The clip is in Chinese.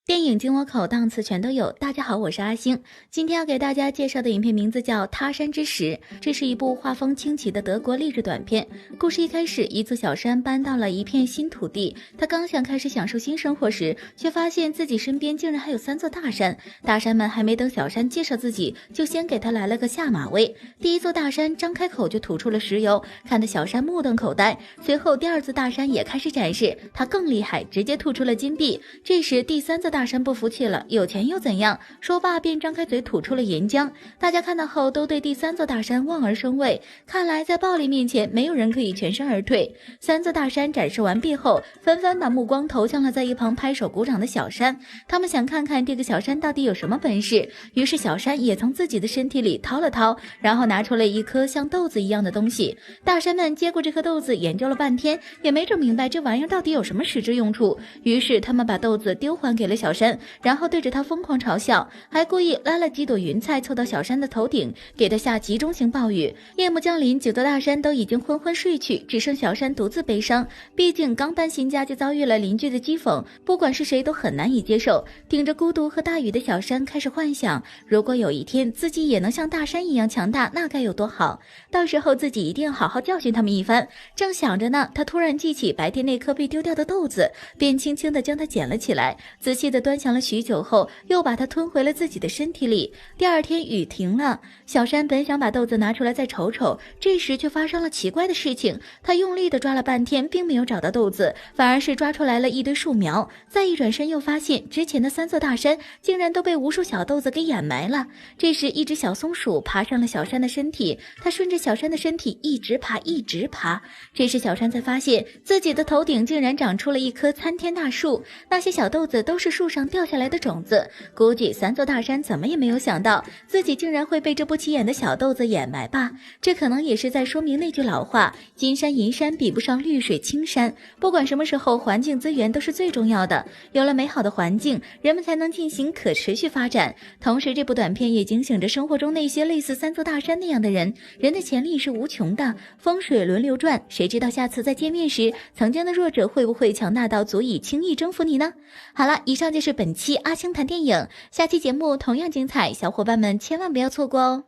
电影进我口，档次全都有。大家好，我是阿星。今天要给大家介绍的影片名字叫《他山之石》，这是一部画风清奇的德国励志短片。故事一开始，一座小山搬到了一片新土地，他刚想开始享受新生活时，却发现自己身边竟然还有3座大山。大山们还没等小山介绍自己，就先给他来了个下马威。第一座大山张开口就吐出了石油，看得小山目瞪口呆。随后第2座大山也开始展示，他更厉害，直接吐出了金币。这时第3座大山不服气了，有钱又怎样？说罢便张开嘴吐出了岩浆。大家看到后都对第3座大山望而生畏，看来在暴力面前没有人可以全身而退。3座大山展示完毕后，纷纷把目光投向了在一旁拍手鼓掌的小山，他们想看看这个小山到底有什么本事。于是小山也从自己的身体里掏了掏，然后拿出了一颗像豆子一样的东西。大山们接过这颗豆子研究了半天，也没整明白这玩意儿到底有什么实质用处。于是他们把豆子丢还给了小山，然后对着他疯狂嘲笑，还故意拉了几朵云彩凑到小山的头顶，给他下集中性暴雨。夜幕降临，9座大山都已经昏昏睡去，只剩小山独自悲伤。毕竟刚搬新家就遭遇了邻居的讥讽，不管是谁都很难以接受。顶着孤独和大雨的小山开始幻想，如果有一天自己也能像大山一样强大，那该有多好。到时候自己一定要好好教训他们一番。正想着呢，他突然记起白天那颗被丢掉的豆子，便轻轻地将它捡了起来，仔细地端详了许久后，又把它吞回了自己的身体里。第2天雨停了，小山本想把豆子拿出来再瞅瞅，这时却发生了奇怪的事情。他用力地抓了半天，并没有找到豆子，反而是抓出来了一堆树苗。再一转身，又发现之前的3座大山竟然都被无数小豆子给掩埋了。这时一只小松鼠爬上了小山的身体，它顺着小山的身体一直爬一直爬。这时小山才发现自己的头顶竟然长出了一棵参天大树，那些小豆子都是树上掉下来的种子。估计3座大山怎么也没有想到自己竟然会被这不起眼的小豆子掩埋吧。这可能也是在说明那句老话，金山银山比不上绿水青山。不管什么时候，环境资源都是最重要的，有了美好的环境，人们才能进行可持续发展。同时这部短片也警醒着生活中那些类似3座大山那样的人，人的潜力是无穷的，风水轮流转，谁知道下次再见面时，曾经的弱者会不会强大到足以轻易征服你呢？好了，以上就是本期阿星谈电影，下期节目同样精彩，小伙伴们千万不要错过哦。